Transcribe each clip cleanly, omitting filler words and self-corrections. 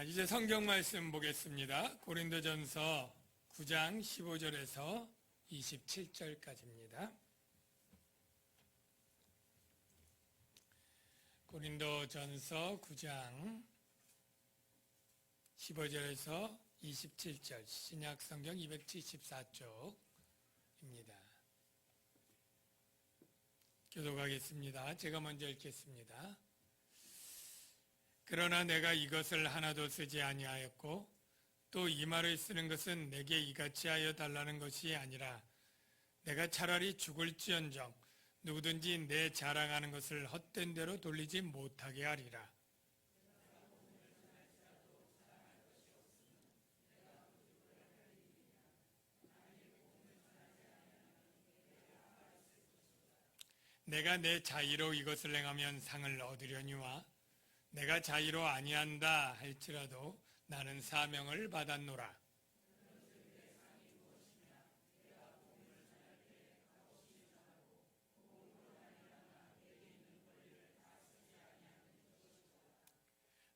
이제 성경 말씀 보겠습니다. 고린도전서 9장 15절에서 27절까지입니다. 고린도전서 9장 15절에서 27절, 신약 성경 274쪽입니다. 교독하겠습니다. 제가 먼저 읽겠습니다. 그러나 내가 이것을 하나도 쓰지 아니하였고 또 이 말을 쓰는 것은 내게 이같이 하여 달라는 것이 아니라 내가 차라리 죽을지언정 누구든지 내 자랑하는 것을 헛된 대로 돌리지 못하게 하리라. 내가 내 자의로 이것을 행하면 상을 얻으려니와 내가 자의로 아니한다 할지라도 나는 사명을 받았노라.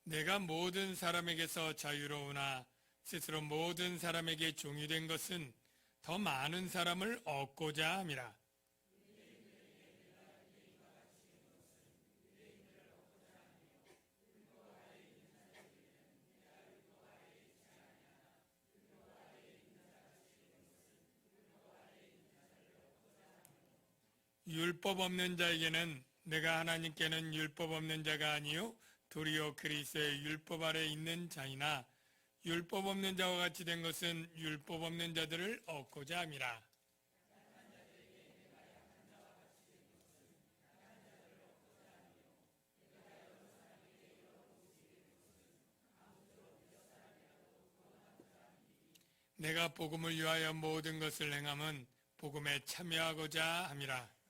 내가 모든 사람에게서 자유로우나 스스로 모든 사람에게 종이 된 것은 더 많은 사람을 얻고자 함이라. 율법 없는 자에게는 내가 하나님께는 율법 없는 자가 아니요 도리어 그리스도의 율법 아래 있는 자이나 율법 없는 자와 같이 된 것은 율법 없는 자들을 얻고자 함이라. 내가 복음을 위하여 모든 것을 행함은 복음에 참여하고자 함이라.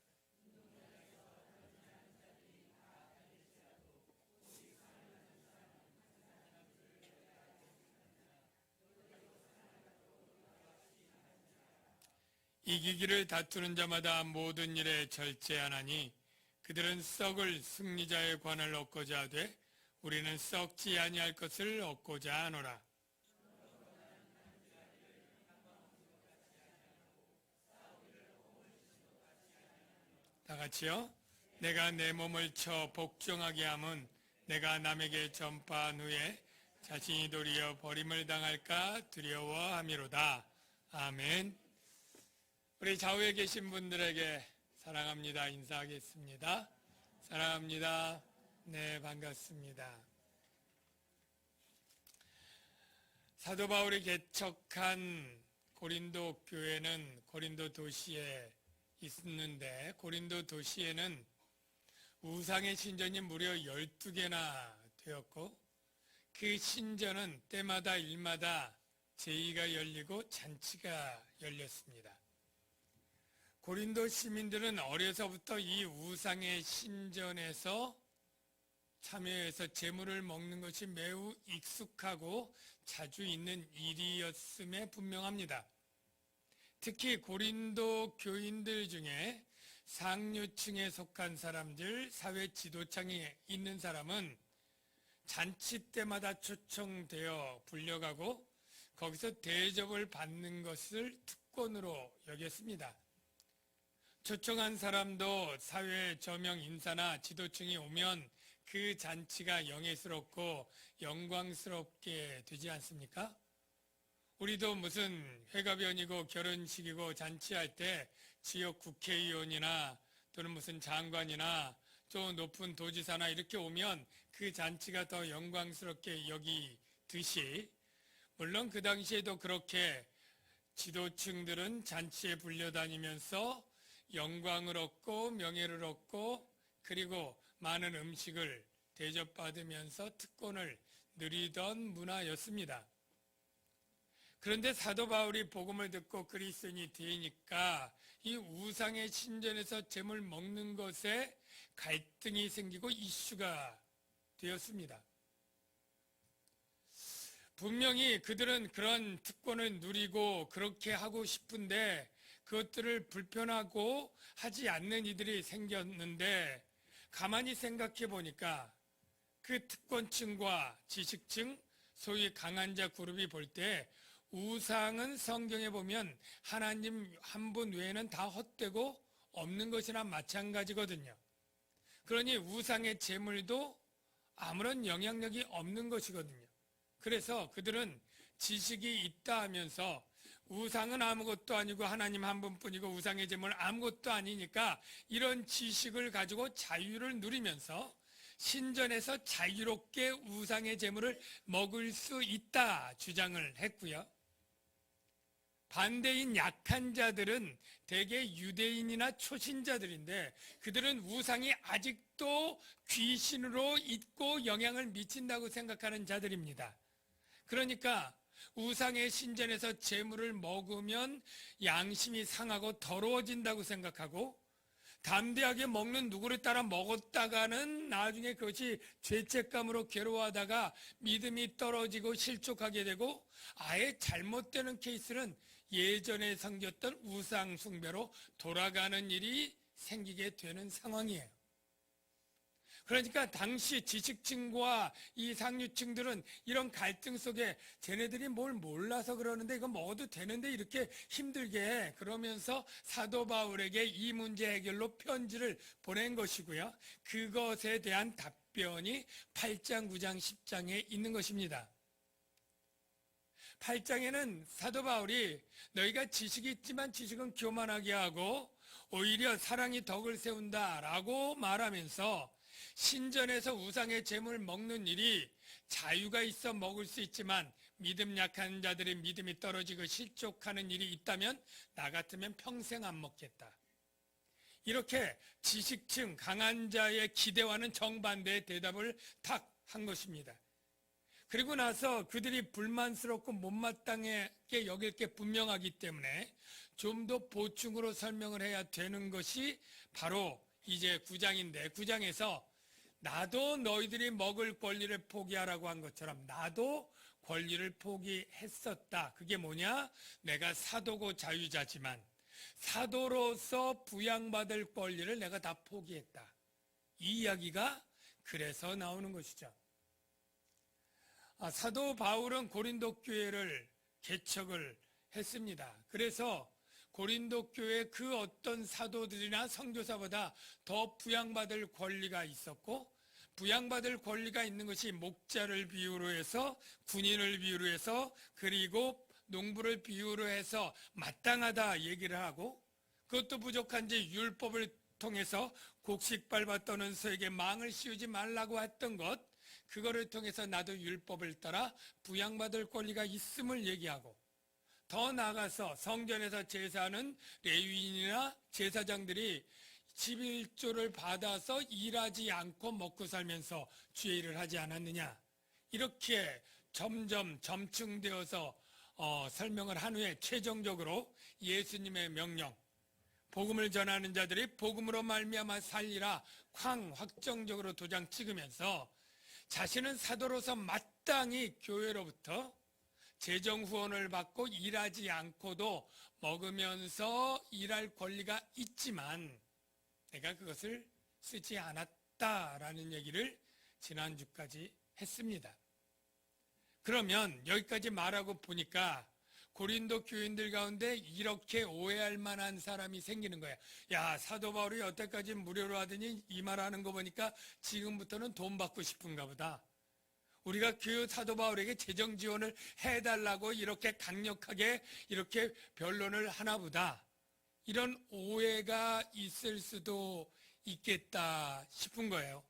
이기기를 다투는 자마다 모든 일에 절제하나니 그들은 썩을 승리자의 관을 얻고자 하되 우리는 썩지 아니할 것을 얻고자 하노라. 다 같이요. 내가 내 몸을 쳐 복종하게 함은 내가 남에게 전파한 후에 자신이 도리어 버림을 당할까 두려워함이로다. 아멘. 우리 좌우에 계신 분들에게 사랑합니다 인사하겠습니다. 사랑합니다. 네, 반갑습니다. 사도 바울이 개척한 고린도 교회는 고린도 도시에 있었는데 고린도 도시에는 우상의 신전이 무려 12개나 되었고 그 신전은 때마다 일마다 제의가 열리고 잔치가 열렸습니다. 고린도 시민들은 어려서부터 이 우상의 신전에서 참여해서 제물을 먹는 것이 매우 익숙하고 자주 있는 일이었음에 분명합니다. 특히 고린도 교인들 중에 상류층에 속한 사람들, 사회 지도층에 있는 사람은 잔치 때마다 초청되어 불려가고 거기서 대접을 받는 것을 특권으로 여겼습니다. 초청한 사람도 사회 저명 인사나 지도층이 오면 그 잔치가 영예스럽고 영광스럽게 되지 않습니까? 우리도 무슨 회가변이고 결혼식이고 잔치할 때 지역 국회의원이나 또는 무슨 장관이나 또 높은 도지사나 이렇게 오면 그 잔치가 더 영광스럽게 여기듯이 물론 그 당시에도 그렇게 지도층들은 잔치에 불려다니면서 영광을 얻고 명예를 얻고 그리고 많은 음식을 대접받으면서 특권을 누리던 문화였습니다. 그런데 사도 바울이 복음을 듣고 그리스도인이 되니까 이 우상의 신전에서 제물 먹는 것에 갈등이 생기고 이슈가 되었습니다. 분명히 그들은 그런 특권을 누리고 그렇게 하고 싶은데 그것들을 불편하고 하지 않는 이들이 생겼는데 가만히 생각해 보니까 그 특권층과 지식층, 소위 강한 자 그룹이 볼 때 우상은 성경에 보면 하나님 한 분 외에는 다 헛되고 없는 것이나 마찬가지거든요. 그러니 우상의 제물도 아무런 영향력이 없는 것이거든요. 그래서 그들은 지식이 있다 하면서 우상은 아무것도 아니고 하나님 한 분뿐이고 우상의 제물은 아무것도 아니니까 이런 지식을 가지고 자유를 누리면서 신전에서 자유롭게 우상의 제물을 먹을 수 있다 주장을 했고요. 반대인 약한 자들은 대개 유대인이나 초신자들인데 그들은 우상이 아직도 귀신으로 있고 영향을 미친다고 생각하는 자들입니다. 그러니까 우상의 신전에서 제물을 먹으면 양심이 상하고 더러워진다고 생각하고 담대하게 먹는 누구를 따라 먹었다가는 나중에 그것이 죄책감으로 괴로워하다가 믿음이 떨어지고 실족하게 되고 아예 잘못되는 케이스는 예전에 섬겼던 우상 숭배로 돌아가는 일이 생기게 되는 상황이에요. 그러니까 당시 지식층과 이 상류층들은 이런 갈등 속에 쟤네들이 뭘 몰라서 그러는데 이거 먹어도 되는데 이렇게 힘들게 그러면서 사도 바울에게 이 문제 해결로 편지를 보낸 것이고요. 그것에 대한 답변이 8장, 9장, 10장에 있는 것입니다. 8장에는 사도 바울이 너희가 지식이 있지만 지식은 교만하게 하고 오히려 사랑이 덕을 세운다라고 말하면서 신전에서 우상의 제물 먹는 일이 자유가 있어 먹을 수 있지만 믿음 약한 자들의 믿음이 떨어지고 실족하는 일이 있다면 나 같으면 평생 안 먹겠다. 이렇게 지식층 강한 자의 기대와는 정반대의 대답을 탁 한 것입니다. 그리고 나서 그들이 불만스럽고 못마땅하게 여길 게 분명하기 때문에 좀 더 보충으로 설명을 해야 되는 것이 바로 이제 9장인데 9장에서 나도 너희들이 먹을 권리를 포기하라고 한 것처럼 나도 권리를 포기했었다. 그게 뭐냐? 내가 사도고 자유자지만 사도로서 부양받을 권리를 내가 다 포기했다. 이 이야기가 그래서 나오는 것이죠. 사도 바울은 고린도 교회를 개척을 했습니다. 그래서 고린도 교회 그 어떤 사도들이나 선교사보다 더 부양받을 권리가 있었고 부양받을 권리가 있는 것이 목자를 비유로 해서 군인을 비유로 해서 그리고 농부를 비유로 해서 마땅하다 얘기를 하고 그것도 부족한지 율법을 통해서 곡식 밟아 떠는 소에게 망을 씌우지 말라고 했던 것 그거를 통해서 나도 율법을 따라 부양받을 권리가 있음을 얘기하고 더 나아가서 성전에서 제사하는 레위인이나 제사장들이 11조를 받아서 일하지 않고 먹고 살면서 주의 일을 하지 않았느냐 이렇게 점점 점층되어서 설명을 한 후에 최종적으로 예수님의 명령 복음을 전하는 자들이 복음으로 말미암아 살리라 쾅 확정적으로 도장 찍으면서 자신은 사도로서 마땅히 교회로부터 재정 후원을 받고 일하지 않고도 먹으면서 일할 권리가 있지만 내가 그것을 쓰지 않았다라는 얘기를 지난주까지 했습니다. 그러면 여기까지 말하고 보니까 고린도 교인들 가운데 이렇게 오해할 만한 사람이 생기는 거야. 야, 사도 바울이 여태까지 무료로 하더니 이 말하는 거 보니까 지금부터는 돈 받고 싶은가 보다. 우리가 그 사도 바울에게 재정 지원을 해달라고 이렇게 강력하게 이렇게 변론을 하나 보다. 이런 오해가 있을 수도 있겠다 싶은 거예요.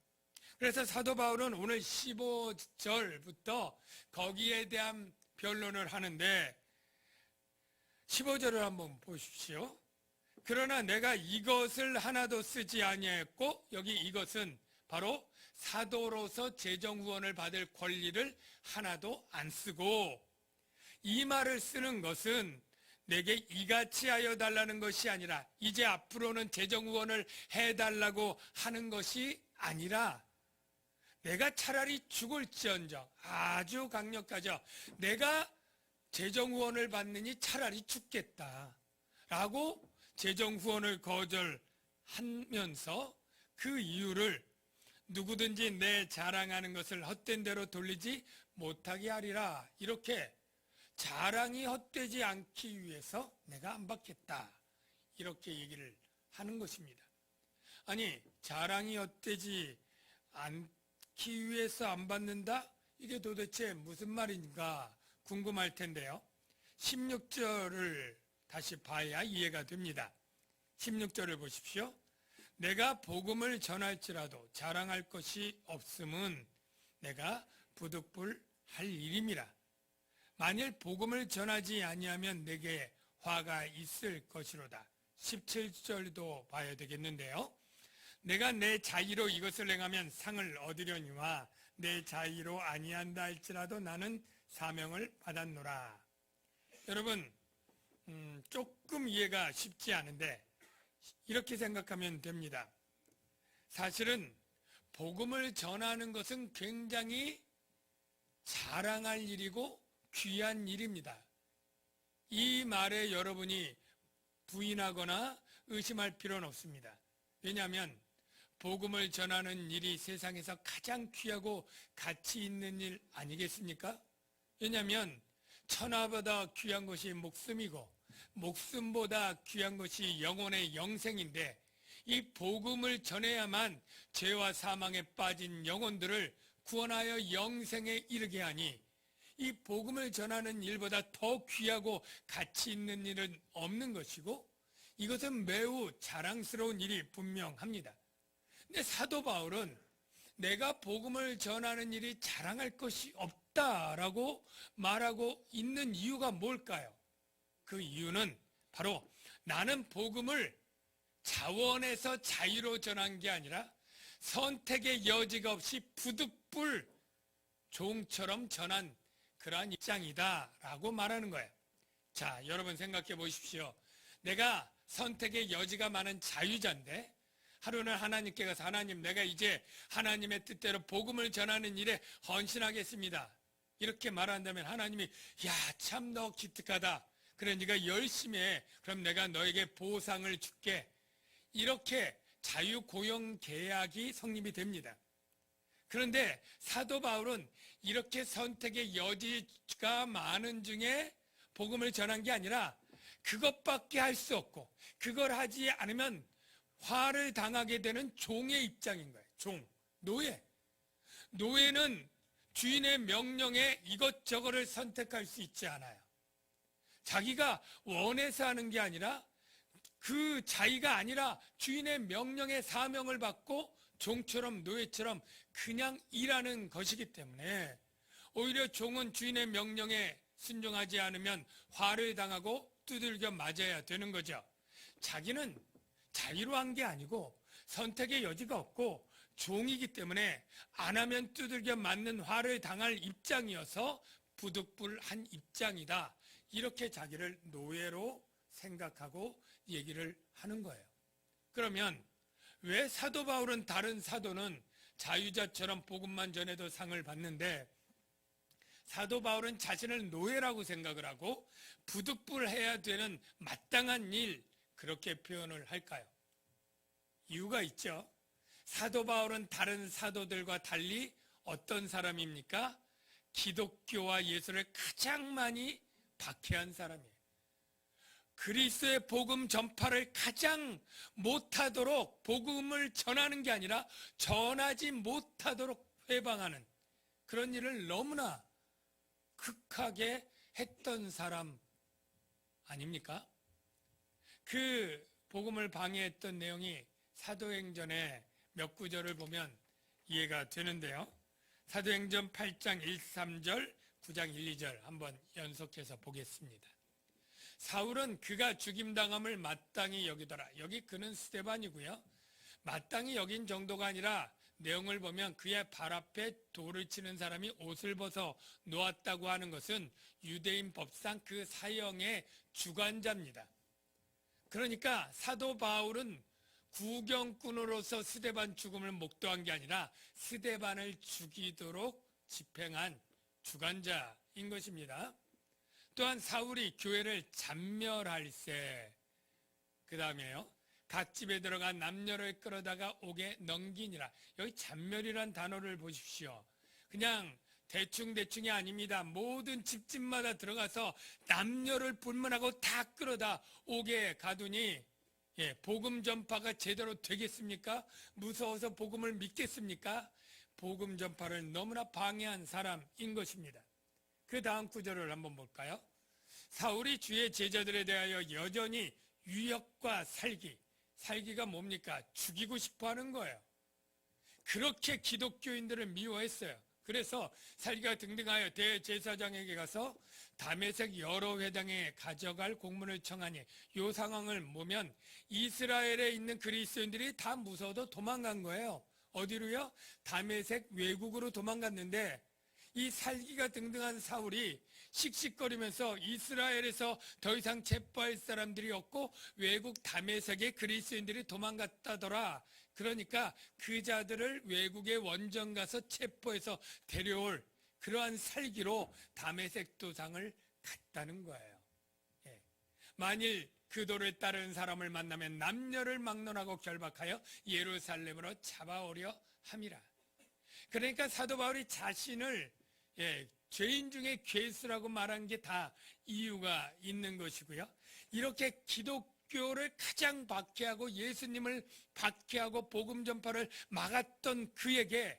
그래서 사도 바울은 오늘 15절부터 거기에 대한 변론을 하는데 15절을 한번 보십시오. 그러나 내가 이것을 하나도 쓰지 아니하였고 여기 이것은 바로 사도로서 재정 후원을 받을 권리를 하나도 안 쓰고 이 말을 쓰는 것은 내게 이같이 하여 달라는 것이 아니라 이제 앞으로는 재정 후원을 해달라고 하는 것이 아니라 내가 차라리 죽을지언정 아주 강력하죠. 내가 재정 후원을 받느니 차라리 죽겠다 라고 재정 후원을 거절하면서 그 이유를 누구든지 내 자랑하는 것을 헛된 대로 돌리지 못하게 하리라. 이렇게 자랑이 헛되지 않기 위해서 내가 안 받겠다. 이렇게 얘기를 하는 것입니다. 아니, 자랑이 헛되지 않기 위해서 안 받는다? 이게 도대체 무슨 말인가 궁금할 텐데요. 16절을 다시 봐야 이해가 됩니다. 16절을 보십시오. 내가 복음을 전할지라도 자랑할 것이 없음은 내가 부득불할 일임이라. 만일 복음을 전하지 아니하면 내게 화가 있을 것이로다. 17절도 봐야 되겠는데요. 내가 내 자의로 이것을 행하면 상을 얻으려니와 내 자의로 아니한다 할지라도 나는 사명을 받았노라. 여러분, 조금 이해가 쉽지 않은데 이렇게 생각하면 됩니다. 사실은 복음을 전하는 것은 굉장히 자랑할 일이고 귀한 일입니다. 이 말에 여러분이 부인하거나 의심할 필요는 없습니다. 왜냐하면 복음을 전하는 일이 세상에서 가장 귀하고 가치 있는 일 아니겠습니까? 왜냐하면 천하보다 귀한 것이 목숨이고 목숨보다 귀한 것이 영혼의 영생인데 이 복음을 전해야만 죄와 사망에 빠진 영혼들을 구원하여 영생에 이르게 하니 이 복음을 전하는 일보다 더 귀하고 가치 있는 일은 없는 것이고 이것은 매우 자랑스러운 일이 분명합니다. 근데 사도 바울은 내가 복음을 전하는 일이 자랑할 것이 없다라고 말하고 있는 이유가 뭘까요? 그 이유는 바로 나는 복음을 자원에서 자유로 전한 게 아니라 선택의 여지가 없이 부득불 종처럼 전한 그러한 입장이다 라고 말하는 거예요. 자, 여러분 생각해 보십시오. 내가 선택의 여지가 많은 자유자인데 하루는 하나님께 가서 하나님, 내가 이제 하나님의 뜻대로 복음을 전하는 일에 헌신하겠습니다. 이렇게 말한다면 하나님이 야, 참 너 기특하다. 그래, 네가 열심히 해. 그럼 내가 너에게 보상을 줄게. 이렇게 자유고용 계약이 성립이 됩니다. 그런데 사도 바울은 이렇게 선택의 여지가 많은 중에 복음을 전한 게 아니라 그것밖에 할 수 없고 그걸 하지 않으면 화를 당하게 되는 종의 입장인 거예요. 종, 노예. 노예는 주인의 명령에 이것저것을 선택할 수 있지 않아요. 자기가 원해서 하는 게 아니라 그 자의가 아니라 주인의 명령에 사명을 받고 종처럼 노예처럼 그냥 일하는 것이기 때문에 오히려 종은 주인의 명령에 순종하지 않으면 화를 당하고 두들겨 맞아야 되는 거죠. 자기는 자의로 한 게 아니고 선택의 여지가 없고 종이기 때문에 안 하면 두들겨 맞는 화를 당할 입장이어서 부득불한 입장이다. 이렇게 자기를 노예로 생각하고 얘기를 하는 거예요. 그러면 왜 사도 바울은 다른 사도는 자유자처럼 복음만 전해도 상을 받는데 사도 바울은 자신을 노예라고 생각을 하고 부득불해야 되는 마땅한 일 그렇게 표현을 할까요? 이유가 있죠. 사도 바울은 다른 사도들과 달리 어떤 사람입니까? 기독교와 예수를 가장 많이 박해한 사람이에요. 그리스도의 복음 전파를 가장 못하도록 복음을 전하는 게 아니라 전하지 못하도록 회방하는 그런 일을 너무나 극하게 했던 사람 아닙니까? 그 복음을 방해했던 내용이 사도행전의 몇 구절을 보면 이해가 되는데요. 사도행전 8장 1, 3절, 9장 1, 2절 한번 연속해서 보겠습니다. 사울은 그가 죽임당함을 마땅히 여기더라. 여기 그는 스데반이고요. 마땅히 여긴 정도가 아니라 내용을 보면 그의 발 앞에 돌을 치는 사람이 옷을 벗어 놓았다고 하는 것은 유대인 법상 그 사형의 주관자입니다. 그러니까 사도 바울은 구경꾼으로서 스데반 죽음을 목도한 게 아니라 스데반을 죽이도록 집행한 주관자인 것입니다. 또한 사울이 교회를 잔멸할세, 그 다음에요, 각 집에 들어가 남녀를 끌어다가 옥에 넘기니라. 여기 잔멸이란 단어를 보십시오. 그냥 대충대충이 아닙니다. 모든 집집마다 들어가서 남녀를 불문하고 다 끌어다 오게 가두니 복음 전파가 제대로 되겠습니까? 무서워서 복음을 믿겠습니까? 복음 전파를 너무나 방해한 사람인 것입니다. 그 다음 구절을 한번 볼까요? 사울이 주의 제자들에 대하여 여전히 유역과 살기가 뭡니까? 죽이고 싶어 하는 거예요. 그렇게 기독교인들을 미워했어요. 그래서 살기가 등등하여 대제사장에게 가서 다메섹 여러 회당에 가져갈 공문을 청하니, 이 상황을 보면 이스라엘에 있는 그리스도인들이 다 무서워도 도망간 거예요. 어디로요? 다메섹 외국으로 도망갔는데, 이 살기가 등등한 사울이 씩씩거리면서 이스라엘에서 더 이상 체포할 사람들이 없고 외국 다메섹에 그리스도인들이 도망갔다더라. 그러니까 그 자들을 외국의 원정 가서 체포해서 데려올 그러한 살기로 다메섹 도상을 갔다는 거예요. 만일 그 도를 따르는 사람을 만나면 남녀를 막론하고 결박하여 예루살렘으로 잡아오려 함이라. 그러니까 사도 바울이 자신을 죄인 중에 괴수라고 말한 게 다 이유가 있는 것이고요. 이렇게 기독교를 가장 박해하고 예수님을 박해하고 복음 전파를 막았던 그에게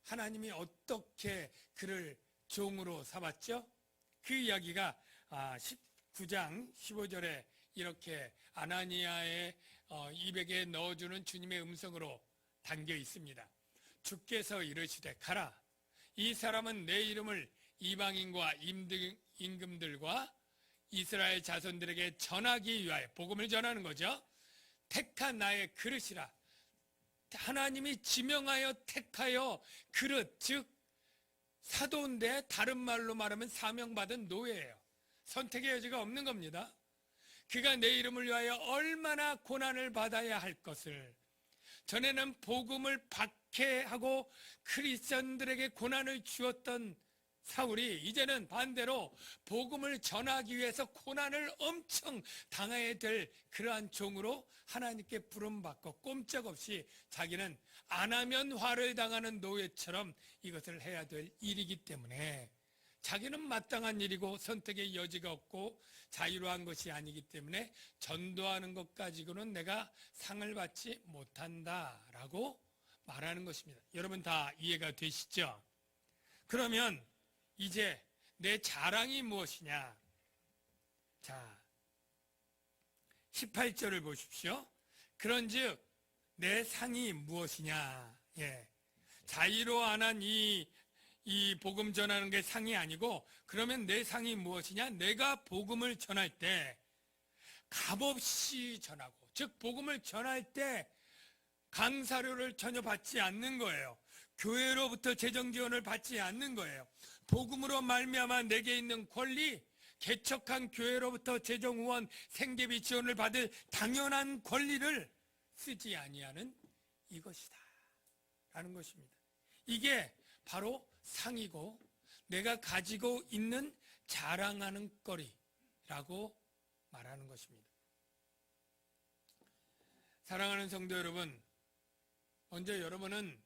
하나님이 어떻게 그를 종으로 삼았죠? 그 이야기가 19장 15절에 이렇게 아나니아의 입에게 넣어주는 주님의 음성으로 담겨 있습니다. 주께서 이르시되 가라. 이 사람은 내 이름을 이방인과 임금들과 이스라엘 자손들에게 전하기 위하여, 복음을 전하는 거죠, 택한 나의 그릇이라. 하나님이 지명하여 택하여 그릇, 즉 사도인데 다른 말로 말하면 사명받은 노예예요. 선택의 여지가 없는 겁니다. 그가 내 이름을 위하여 얼마나 고난을 받아야 할 것을, 전에는 복음을 박해하고 크리스천들에게 고난을 주었던 사울이 이제는 반대로 복음을 전하기 위해서 고난을 엄청 당해야 될 그러한 종으로 하나님께 부름받고 꼼짝없이 자기는 안 하면 화를 당하는 노예처럼 이것을 해야 될 일이기 때문에, 자기는 마땅한 일이고 선택의 여지가 없고 자유로운 것이 아니기 때문에 전도하는 것 가지고는 내가 상을 받지 못한다라고 말하는 것입니다. 여러분 다 이해가 되시죠? 그러면 이제 내 자랑이 무엇이냐? 자, 18절을 보십시오. 그런즉 내 상이 무엇이냐? 자의로 안 한 이 복음 전하는 게 상이 아니고, 그러면 내 상이 무엇이냐? 내가 복음을 전할 때 값없이 전하고, 즉 복음을 전할 때 강사료를 전혀 받지 않는 거예요. 교회로부터 재정 지원을 받지 않는 거예요. 복음으로 말미암아 내게 있는 권리, 개척한 교회로부터 재정 후원, 생계비 지원을 받을 당연한 권리를 쓰지 아니하는 이것이다 라는 것입니다. 이게 바로 상이고 내가 가지고 있는 자랑하는 거리라고 말하는 것입니다. 사랑하는 성도 여러분, 먼저 여러분은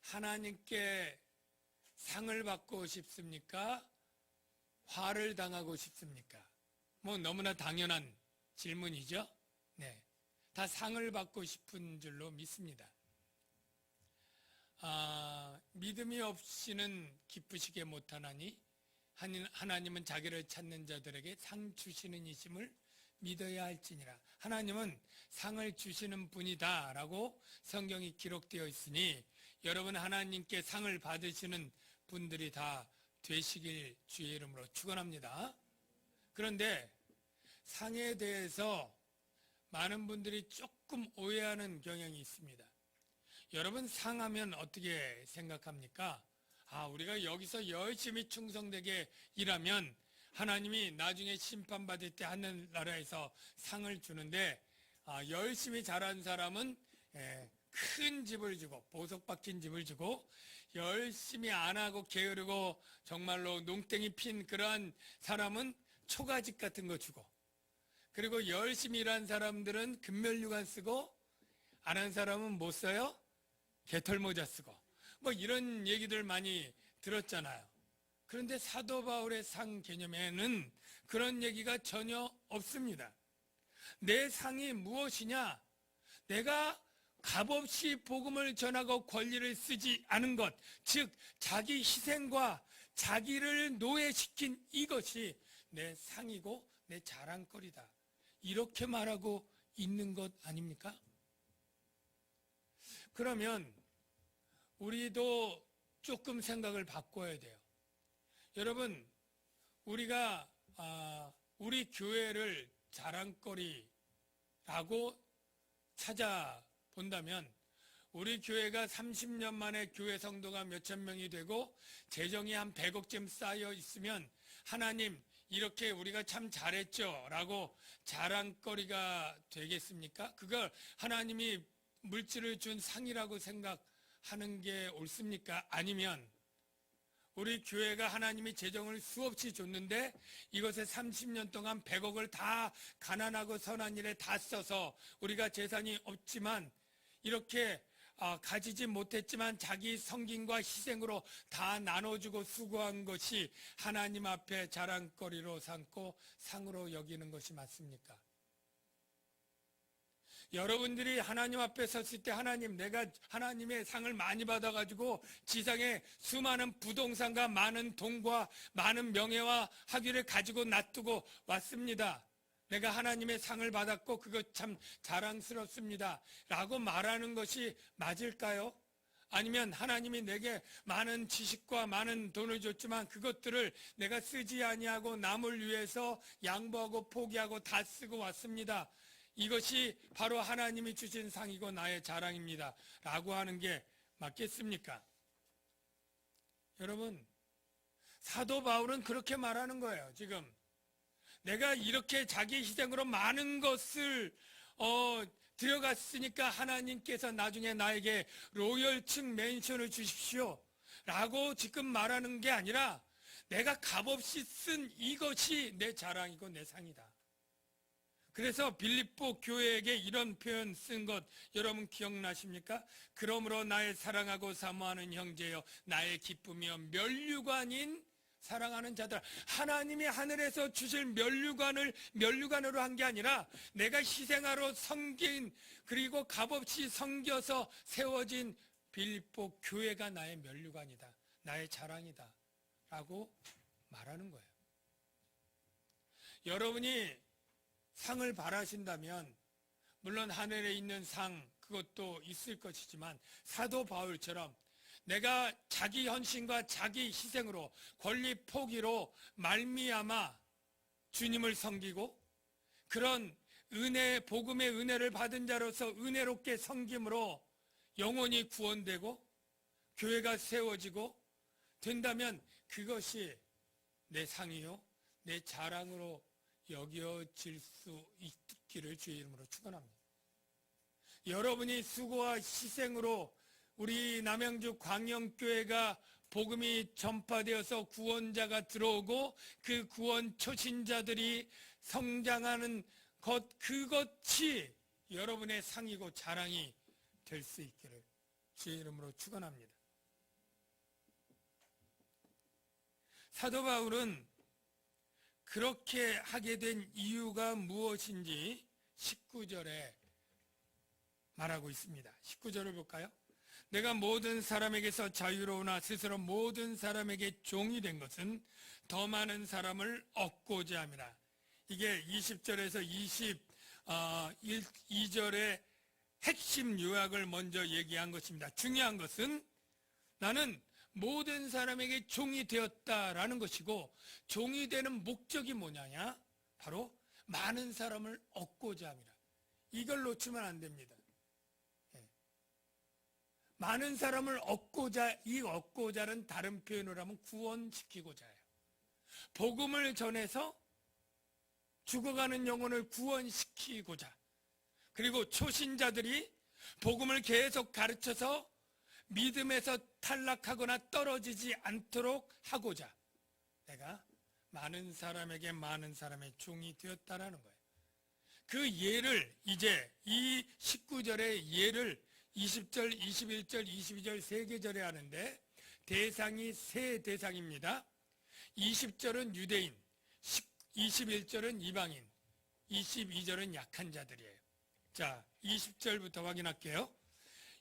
하나님께 상을 받고 싶습니까? 화를 당하고 싶습니까? 너무나 당연한 질문이죠. 다 상을 받고 싶은 줄로 믿습니다. 믿음이 없이는 기쁘시게 못하나니 하나님은 자기를 찾는 자들에게 상 주시는 이심을 믿어야 할지니라. 하나님은 상을 주시는 분이다 라고 성경이 기록되어 있으니 여러분 하나님께 상을 받으시는 분들이 다 되시길 주의 이름으로 축원합니다. 그런데 상에 대해서 많은 분들이 조금 오해하는 경향이 있습니다. 여러분 상하면 어떻게 생각합니까? 우리가 여기서 열심히 충성되게 일하면 하나님이 나중에 심판받을 때 하늘나라에서 상을 주는데, 열심히 잘한 사람은 큰 집을 주고 보석 박힌 집을 주고, 열심히 안 하고 게으르고 정말로 농땡이 핀 그러한 사람은 초가집 같은 거 주고, 그리고 열심히 일한 사람들은 금면류관 쓰고, 안 한 사람은 못 써요? 개털모자 쓰고, 이런 얘기들 많이 들었잖아요. 그런데 사도 바울의 상 개념에는 그런 얘기가 전혀 없습니다. 내 상이 무엇이냐? 내가 값없이 복음을 전하고 권리를 쓰지 않은 것, 즉 자기 희생과 자기를 노예시킨 이것이 내 상이고 내 자랑거리다. 이렇게 말하고 있는 것 아닙니까? 그러면 우리도 조금 생각을 바꿔야 돼요. 여러분, 우리가 우리 교회를 자랑거리라고 찾아본다면 우리 교회가 30년 만에 교회 성도가 몇천 명이 되고 재정이 한 100억쯤 쌓여 있으면 하나님 이렇게 우리가 참 잘했죠 라고 자랑거리가 되겠습니까? 그걸 하나님이 물질을 준 상이라고 생각하는 게 옳습니까? 아니면 우리 교회가 하나님이 재정을 수없이 줬는데 이것에 30년 동안 100억을 다 가난하고 선한 일에 다 써서 우리가 재산이 없지만 이렇게 가지지 못했지만 자기 성김과 희생으로 다 나눠주고 수고한 것이 하나님 앞에 자랑거리로 삼고 상으로 여기는 것이 맞습니까? 여러분들이 하나님 앞에 섰을 때 하나님, 내가 하나님의 상을 많이 받아가지고 지상에 수많은 부동산과 많은 돈과 많은 명예와 학위를 가지고 놔두고 왔습니다. 내가 하나님의 상을 받았고 그것 참 자랑스럽습니다 라고 말하는 것이 맞을까요? 아니면 하나님이 내게 많은 지식과 많은 돈을 줬지만 그것들을 내가 쓰지 아니하고 남을 위해서 양보하고 포기하고 다 쓰고 왔습니다. 이것이 바로 하나님이 주신 상이고 나의 자랑입니다 라고 하는 게 맞겠습니까? 여러분, 사도 바울은 그렇게 말하는 거예요. 지금 내가 이렇게 자기 희생으로 많은 것을 들여갔으니까 하나님께서 나중에 나에게 로열층 맨션을 주십시오 라고 지금 말하는 게 아니라 내가 값없이 쓴 이것이 내 자랑이고 내 상이다. 그래서 빌립보 교회에게 이런 표현 쓴 것 여러분 기억나십니까? 그러므로 나의 사랑하고 사모하는 형제여 나의 기쁨이여 면류관인 사랑하는 자들, 하나님이 하늘에서 주실 면류관으로 한 게 아니라 내가 희생하러 섬긴 그리고 값없이 섬겨서 세워진 빌립보 교회가 나의 면류관이다, 나의 자랑이다 라고 말하는 거예요. 여러분이 상을 바라신다면 물론 하늘에 있는 상 그것도 있을 것이지만 사도 바울처럼 내가 자기 헌신과 자기 희생으로 권리 포기로 말미암아 주님을 섬기고 그런 은혜, 복음의 은혜를 받은 자로서 은혜롭게 섬김으로 영혼이 구원되고 교회가 세워지고 된다면 그것이 내 상이요 내 자랑으로 여겨질 수 있기를 주의 이름으로 축원합니다. 여러분이 수고와 희생으로 우리 남양주 광영교회가 복음이 전파되어서 구원자가 들어오고 그 구원 초신자들이 성장하는 것, 그것이 여러분의 상이고 자랑이 될 수 있기를 주의 이름으로 축원합니다. 사도 바울은 그렇게 하게 된 이유가 무엇인지 19절에 말하고 있습니다. 19절을 볼까요? 내가 모든 사람에게서 자유로우나 스스로 모든 사람에게 종이 된 것은 더 많은 사람을 얻고자 함이라. 이게 20절에서 22절의 핵심 요약을 먼저 얘기한 것입니다. 중요한 것은 나는 모든 사람에게 종이 되었다라는 것이고 종이 되는 목적이 뭐냐냐? 바로 많은 사람을 얻고자 함이라. 이걸 놓치면 안 됩니다. 많은 사람을 얻고자, 이 얻고자는 다른 표현으로 하면 구원시키고자 해요. 복음을 전해서 죽어가는 영혼을 구원시키고자, 그리고 초신자들이 복음을 계속 가르쳐서 믿음에서 탈락하거나 떨어지지 않도록 하고자 내가 많은 사람에게 많은 사람의 종이 되었다라는 거예요. 그 예를 이제 이 19절의 예를 20절, 21절, 22절 세 계절에 하는데 대상이 세 대상입니다. 20절은 유대인, 21절은 이방인, 22절은 약한 자들이에요. 자, 20절부터 확인할게요.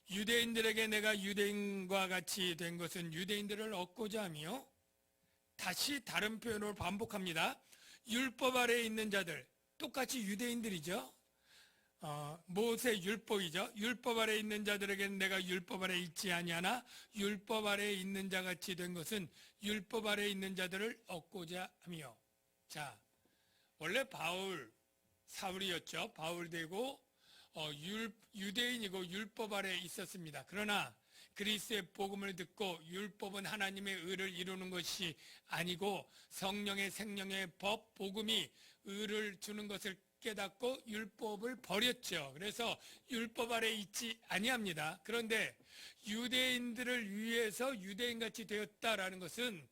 유대인들에게 내가 유대인과 같이 된 것은 유대인들을 얻고자 하며, 다시 다른 표현으로 반복합니다. 율법 아래에 있는 자들, 똑같이 유대인들이죠. 모세 율법이죠. 율법 아래에 있는 자들에게는 내가 율법 아래에 있지 아니하나 율법 아래에 있는 자같이 된 것은 율법 아래에 있는 자들을 얻고자 하며. 자, 원래 사울이었죠. 바울 되고 유대인이고 율법 아래에 있었습니다. 그러나 그리스도의 복음을 듣고 율법은 하나님의 의를 이루는 것이 아니고 성령의 생명의 법, 복음이 의를 주는 것을 깨닫고 율법을 버렸죠. 그래서 율법 아래에 있지 아니합니다. 그런데 유대인들을 위해서 유대인같이 되었다라는 것은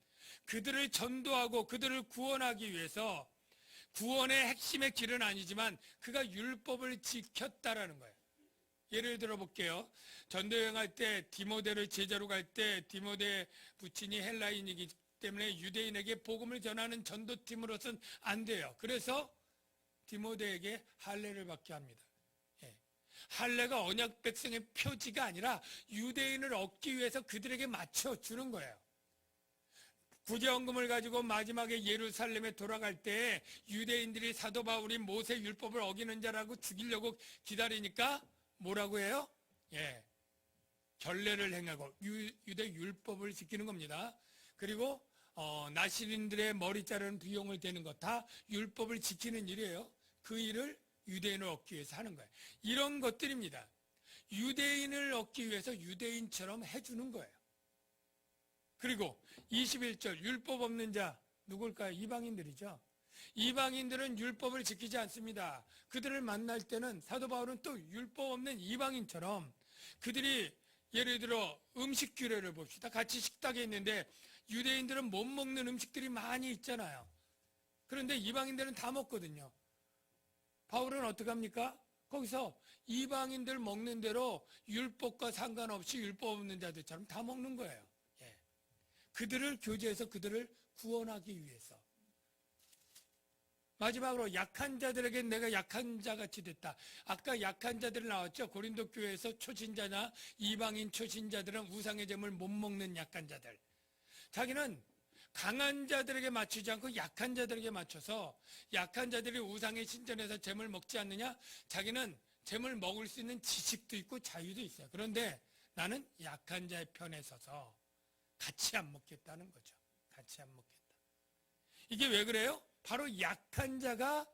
그들을 전도하고 그들을 구원하기 위해서, 구원의 핵심의 길은 아니지만 그가 율법을 지켰다라는 거예요. 예를 들어 볼게요. 전도 여행할 때 디모데를 제자로 갈 때 디모데 부친이 헬라인이기 때문에 유대인에게 복음을 전하는 전도팀으로서는 안 돼요. 그래서 디모데에게 할례를 받게 합니다. 할례가 언약 백성의 표지가 아니라 유대인을 얻기 위해서 그들에게 맞춰주는 거예요. 구제헌금을 가지고 마지막에 예루살렘에 돌아갈 때 유대인들이 사도 바울이 모세 율법을 어기는 자라고 죽이려고 기다리니까 뭐라고 해요? 결례를 행하고 유대 율법을 지키는 겁니다. 그리고 나시린들의 머리 자르는 비용을 대는 것 다 율법을 지키는 일이에요. 그 일을 유대인을 얻기 위해서 하는 거예요. 이런 것들입니다. 유대인을 얻기 위해서 유대인처럼 해주는 거예요. 그리고 21절 율법 없는 자 누굴까요? 이방인들이죠. 이방인들은 율법을 지키지 않습니다. 그들을 만날 때는 사도 바울은 또 율법 없는 이방인처럼, 그들이 예를 들어 음식 규례를 봅시다. 같이 식탁에 있는데 유대인들은 못 먹는 음식들이 많이 있잖아요. 그런데 이방인들은 다 먹거든요. 바울은 어떻게 합니까? 거기서 이방인들 먹는 대로 율법과 상관없이 율법 없는 자들처럼 다 먹는 거예요. 그들을 교제해서 그들을 구원하기 위해서. 마지막으로 약한 자들에게 내가 약한 자같이 됐다. 아까 약한 자들 나왔죠. 고린도 교회에서 초신자나 이방인 초신자들은 우상의 제물 못 먹는 약한 자들. 자기는 강한 자들에게 맞추지 않고 약한 자들에게 맞춰서, 약한 자들이 우상의 신전에서 제물 먹지 않느냐? 자기는 제물 먹을 수 있는 지식도 있고 자유도 있어요. 그런데 나는 약한 자의 편에 서서 같이 안 먹겠다는 거죠. 같이 안 먹겠다. 이게 왜 그래요? 바로 약한 자가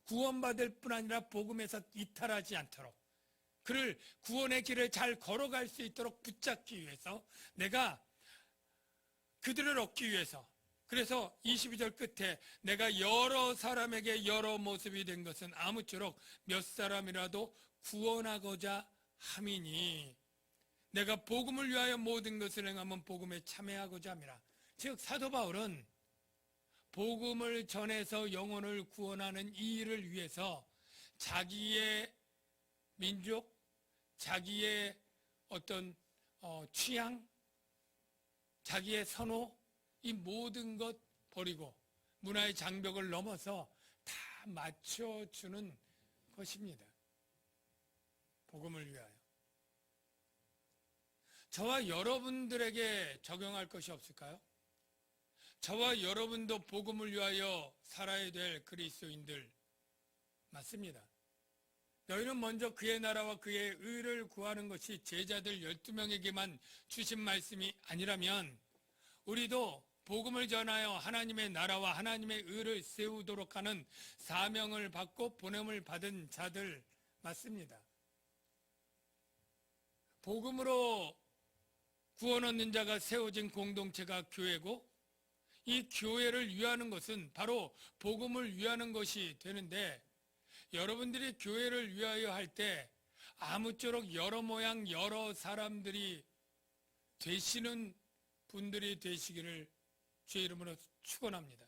구원받을 뿐 아니라 복음에서 이탈하지 않도록, 그를 구원의 길을 잘 걸어갈 수 있도록 붙잡기 위해서, 내가 그들을 얻기 위해서. 그래서 22절 끝에 내가 여러 사람에게 여러 모습이 된 것은 아무쪼록 몇 사람이라도 구원하고자 함이니, 내가 복음을 위하여 모든 것을 행하면 복음에 참여하고자 함이라. 즉 사도 바울은 복음을 전해서 영혼을 구원하는 이 일을 위해서 자기의 민족, 자기의 어떤 취향, 자기의 선호, 이 모든 것 버리고 문화의 장벽을 넘어서 다 맞춰주는 것입니다. 복음을 위하여. 저와 여러분들에게 적용할 것이 없을까요? 저와 여러분도 복음을 위하여 살아야 될 그리스도인들 맞습니다. 너희는 먼저 그의 나라와 그의 의를 구하는 것이 제자들 12명에게만 주신 말씀이 아니라면 우리도 복음을 전하여 하나님의 나라와 하나님의 의를 세우도록 하는 사명을 받고 보냄을 받은 자들 맞습니다. 복음으로 구원 얻는 자가 세워진 공동체가 교회고, 이 교회를 위하는 것은 바로 복음을 위하는 것이 되는데, 여러분들이 교회를 위하여 할 때 아무쪼록 여러 모양 여러 사람들이 되시는 분들이 되시기를 주의 이름으로 축원합니다.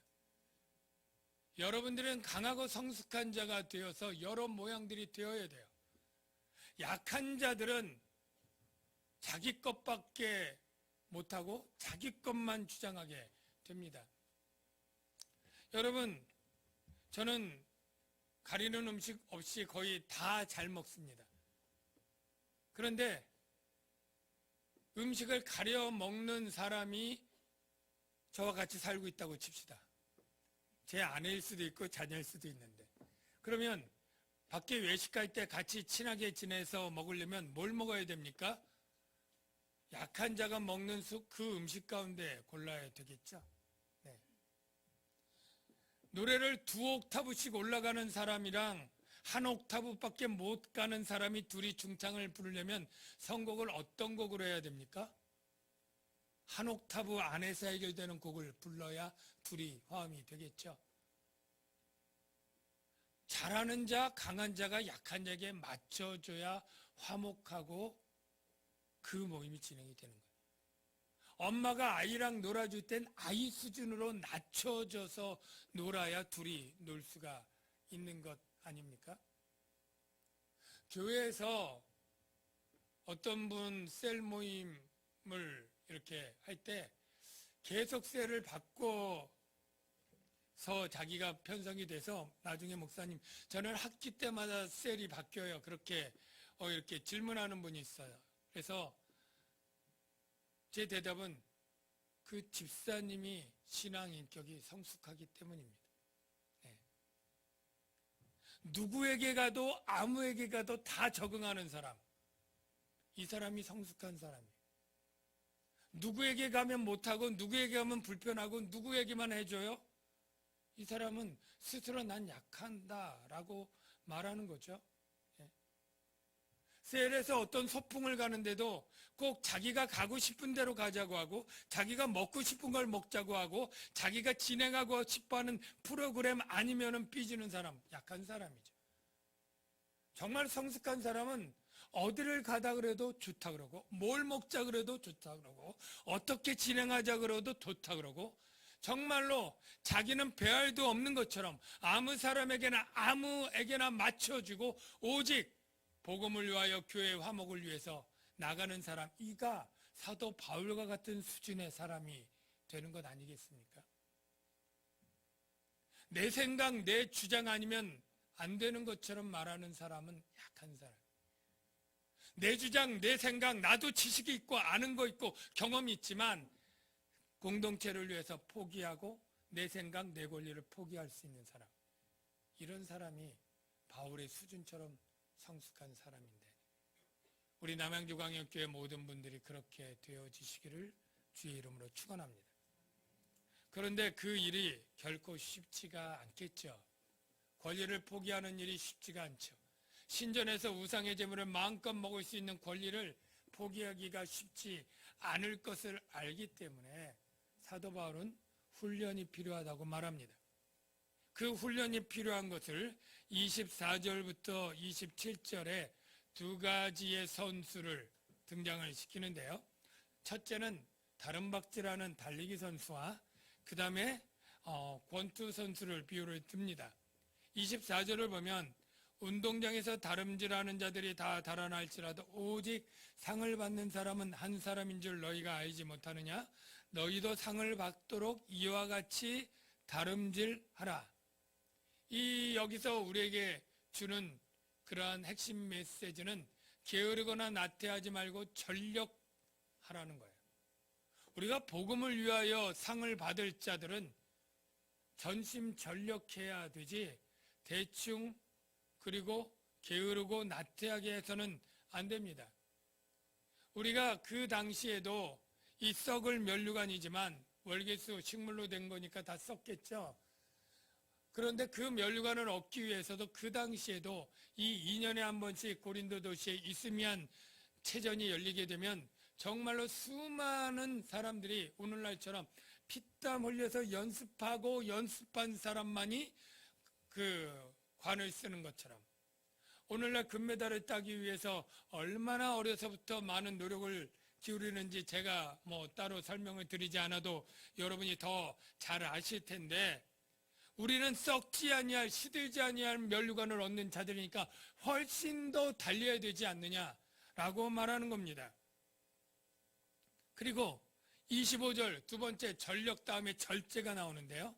여러분들은 강하고 성숙한 자가 되어서 여러 모양들이 되어야 돼요. 약한 자들은 자기 것밖에 못하고 자기 것만 주장하게 됩니다. 여러분, 저는 가리는 음식 없이 거의 다 잘 먹습니다. 그런데 음식을 가려 먹는 사람이 저와 같이 살고 있다고 칩시다. 제 아내일 수도 있고 자녀일 수도 있는데, 그러면 밖에 외식 갈 때 같이 친하게 지내서 먹으려면 뭘 먹어야 됩니까? 약한 자가 먹는 그 음식 가운데 골라야 되겠죠. 네. 노래를 2옥타브씩 올라가는 사람이랑 1옥타브밖에 못 가는 사람이 둘이 중창을 부르려면 선곡을 어떤 곡으로 해야 됩니까? 1옥타브 안에서 해결되는 곡을 불러야 둘이 화음이 되겠죠. 잘하는 자, 강한 자가 약한 자에게 맞춰줘야 화목하고 그 모임이 진행이 되는 거예요. 엄마가 아이랑 놀아줄 땐 아이 수준으로 낮춰져서 놀아야 둘이 놀 수가 있는 것 아닙니까? 교회에서 어떤 분 셀 모임을 이렇게 할 때 계속 셀을 바꿔서 자기가 편성이 돼서 나중에 목사님, 저는 학기 때마다 셀이 바뀌어요. 그렇게 이렇게 질문하는 분이 있어요. 그래서 제 대답은 그 집사님이 신앙 인격이 성숙하기 때문입니다. 네. 누구에게 가도 아무에게 가도 다 적응하는 사람, 이 사람이 성숙한 사람이에요. 누구에게 가면 못하고 누구에게 가면 불편하고 누구에게만 해줘요? 이 사람은 스스로 난 약한다라고 말하는 거죠. 셀에서 어떤 소풍을 가는데도 꼭 자기가 가고 싶은 대로 가자고 하고 자기가 먹고 싶은 걸 먹자고 하고 자기가 진행하고 싶어하는 프로그램 아니면은 삐지는 사람, 약한 사람이죠. 정말 성숙한 사람은 어디를 가다 그래도 좋다 그러고 뭘 먹자 그래도 좋다 그러고 어떻게 진행하자 그래도 좋다 그러고 정말로 자기는 배알도 없는 것처럼 아무 사람에게나 아무에게나 맞춰주고 오직 복음을 위하여 교회의 화목을 위해서 나가는 사람, 이가 사도 바울과 같은 수준의 사람이 되는 것 아니겠습니까? 내 생각, 내 주장 아니면 안 되는 것처럼 말하는 사람은 약한 사람. 내 주장, 내 생각, 나도 지식이 있고 아는 거 있고 경험이 있지만 공동체를 위해서 포기하고 내 생각, 내 권리를 포기할 수 있는 사람. 이런 사람이 바울의 수준처럼 성숙한 사람인데 우리 남양주광역교회 모든 분들이 그렇게 되어지시기를 주의 이름으로 축원합니다. 그런데 그 일이 결코 쉽지가 않겠죠. 권리를 포기하는 일이 쉽지가 않죠. 신전에서 우상의 제물을 마음껏 먹을 수 있는 권리를 포기하기가 쉽지 않을 것을 알기 때문에 사도 바울은 훈련이 필요하다고 말합니다. 그 훈련이 필요한 것을 24절부터 27절에 두 가지의 선수를 등장을 시키는데요. 첫째는 다름박질하는 달리기 선수와 그 다음에 권투 선수를 비유를 듭니다. 24절을 보면 운동장에서 다름질하는 자들이 다 달아날지라도 오직 상을 받는 사람은 한 사람인 줄 너희가 알지 못하느냐? 너희도 상을 받도록 이와 같이 다름질하라. 여기서 우리에게 주는 그러한 핵심 메시지는 게으르거나 나태하지 말고 전력하라는 거예요. 우리가 복음을 위하여 상을 받을 자들은 전심전력해야 되지 대충 그리고 게으르고 나태하게 해서는 안 됩니다. 우리가 그 당시에도 이 썩을 면류관이지만 월계수 식물로 된 거니까 다 썩겠죠. 그런데 그 면류관을 얻기 위해서도 그 당시에도 이 2년에 한 번씩 고린도 도시에 이스미안 체전이 열리게 되면 정말로 수많은 사람들이 오늘날처럼 피땀 흘려서 연습하고 연습한 사람만이 그 관을 쓰는 것처럼 오늘날 금메달을 따기 위해서 얼마나 어려서부터 많은 노력을 기울이는지 제가 따로 설명을 드리지 않아도 여러분이 더 잘 아실 텐데 우리는 썩지 아니할 시들지 아니할 면류관을 얻는 자들이니까 훨씬 더 달려야 되지 않느냐라고 말하는 겁니다. 그리고 25절 두 번째 전력 다음에 절제가 나오는데요.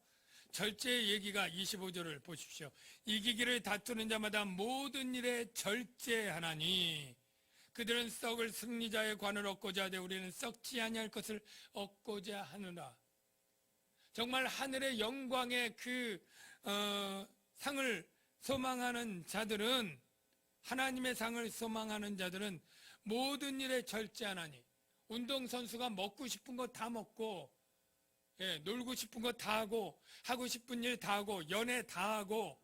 절제의 얘기가 25절을 보십시오. 이기기를 다투는 자마다 모든 일에 절제하나니 그들은 썩을 승리자의 관을 얻고자 하되 우리는 썩지 아니할 것을 얻고자 하느라. 정말 하늘의 영광의 그 상을 소망하는 자들은, 하나님의 상을 소망하는 자들은 모든 일에 절제하나니, 운동선수가 먹고 싶은 거 다 먹고, 놀고 싶은 거 다 하고, 하고 싶은 일 다 하고, 연애 다 하고,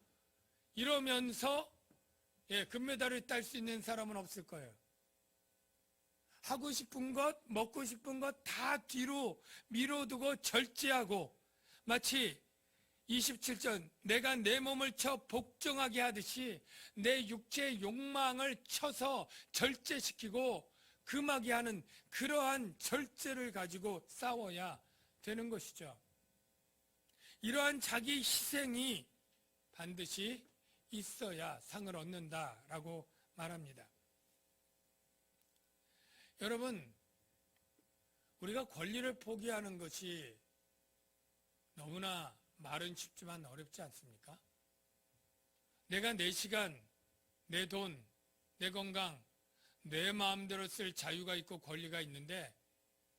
이러면서 금메달을 딸 수 있는 사람은 없을 거예요. 하고 싶은 것, 먹고 싶은 것 다 뒤로 미뤄두고 절제하고, 마치 27절 내가 내 몸을 쳐 복종하게 하듯이 내 육체의 욕망을 쳐서 절제시키고 금하게 하는 그러한 절제를 가지고 싸워야 되는 것이죠. 이러한 자기 희생이 반드시 있어야 상을 얻는다라고 말합니다. 여러분, 우리가 권리를 포기하는 것이 너무나 말은 쉽지만 어렵지 않습니까? 내가 내 시간, 내 돈, 내 건강, 내 마음대로 쓸 자유가 있고 권리가 있는데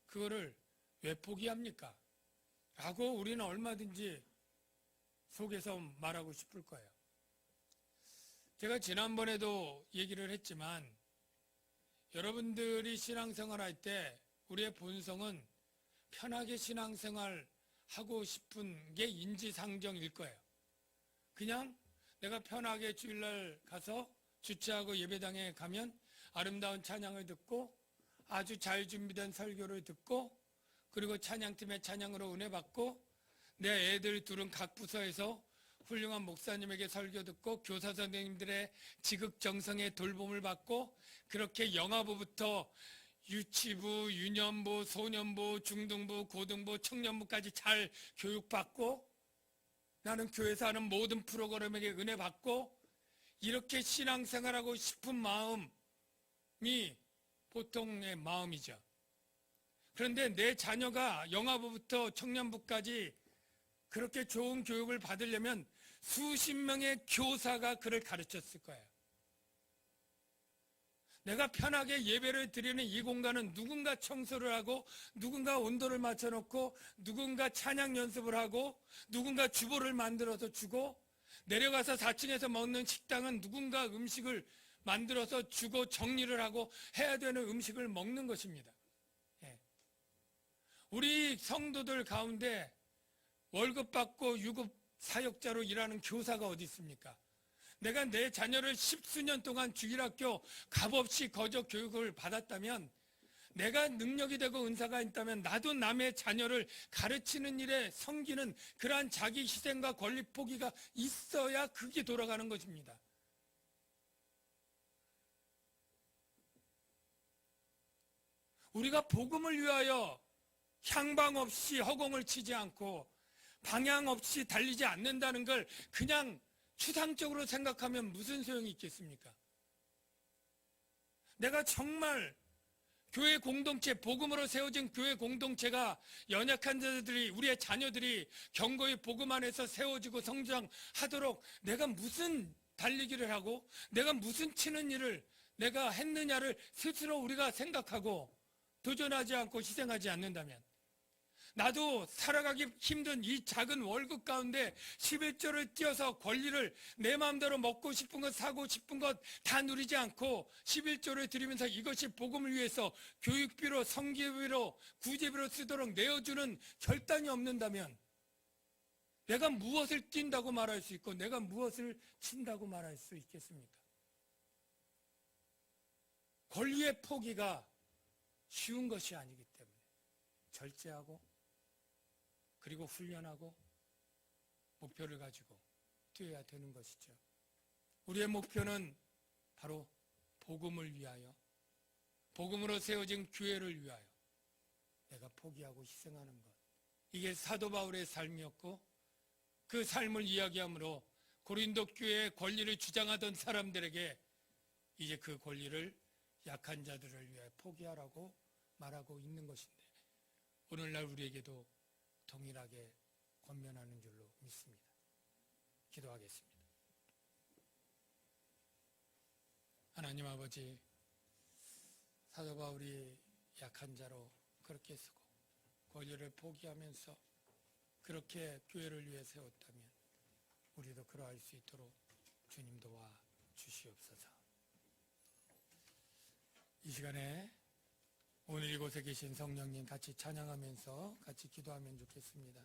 그거를 왜 포기합니까? 라고 우리는 얼마든지 속에서 말하고 싶을 거예요. 제가 지난번에도 얘기를 했지만 여러분들이 신앙생활할 때 우리의 본성은 편하게 신앙생활 하고 싶은 게 인지상정일 거예요. 그냥 내가 편하게 주일날 가서 주차하고 예배당에 가면 아름다운 찬양을 듣고 아주 잘 준비된 설교를 듣고 그리고 찬양팀의 찬양으로 은혜 받고 내 애들 둘은 각 부서에서 훌륭한 목사님에게 설교 듣고 교사 선생님들의 지극정성의 돌봄을 받고 그렇게 영아부부터 유치부, 유년부, 소년부, 중등부, 고등부, 청년부까지 잘 교육받고 나는 교회에서 하는 모든 프로그램에게 은혜 받고 이렇게 신앙생활하고 싶은 마음이 보통의 마음이죠. 그런데 내 자녀가 영아부부터 청년부까지 그렇게 좋은 교육을 받으려면 수십 명의 교사가 그를 가르쳤을 거예요. 내가 편하게 예배를 드리는 이 공간은 누군가 청소를 하고 누군가 온도를 맞춰놓고 누군가 찬양 연습을 하고 누군가 주보를 만들어서 주고 내려가서 4층에서 먹는 식당은 누군가 음식을 만들어서 주고 정리를 하고 해야 되는 음식을 먹는 것입니다. 우리 성도들 가운데 월급 받고 유급 사역자로 일하는 교사가 어디 있습니까? 내가 내 자녀를 10수년 동안 주일학교 값없이 거저 교육을 받았다면 내가 능력이 되고 은사가 있다면 나도 남의 자녀를 가르치는 일에 섬기는 그러한 자기 희생과 권리 포기가 있어야 그게 돌아가는 것입니다. 우리가 복음을 위하여 향방 없이 허공을 치지 않고 방향 없이 달리지 않는다는 걸 그냥 추상적으로 생각하면 무슨 소용이 있겠습니까? 내가 정말 교회 공동체, 복음으로 세워진 교회 공동체가 연약한 자들이, 우리의 자녀들이 경고의 복음 안에서 세워지고 성장하도록 내가 무슨 달리기를 하고 내가 무슨 치는 일을 내가 했느냐를 스스로 우리가 생각하고 도전하지 않고 희생하지 않는다면 나도 살아가기 힘든 이 작은 월급 가운데 11조를 띄어서 권리를 내 마음대로 먹고 싶은 것 사고 싶은 것 다 누리지 않고 11조를 드리면서 이것이 복음을 위해서 교육비로 성교비로 구제비로 쓰도록 내어주는 결단이 없는다면 내가 무엇을 뛴다고 말할 수 있고 내가 무엇을 친다고 말할 수 있겠습니까? 권리의 포기가 쉬운 것이 아니기 때문에 절제하고 그리고 훈련하고 목표를 가지고 뛰어야 되는 것이죠. 우리의 목표는 바로 복음을 위하여, 복음으로 세워진 교회를 위하여 내가 포기하고 희생하는 것. 이게 사도 바울의 삶이었고 그 삶을 이야기하므로 고린도 교회의 권리를 주장하던 사람들에게 이제 그 권리를 약한 자들을 위해 포기하라고 말하고 있는 것인데 오늘날 우리에게도 동일하게 권면하는 줄로 믿습니다. 기도하겠습니다. 하나님 아버지, 사도 바울이 약한 자로 그렇게 쓰고 권리를 포기하면서 그렇게 교회를 위해 세웠다면 우리도 그러할 수 있도록 주님 도와 주시옵소서. 이 시간에 오늘 이곳에 계신 성령님 같이 찬양하면서 같이 기도하면 좋겠습니다.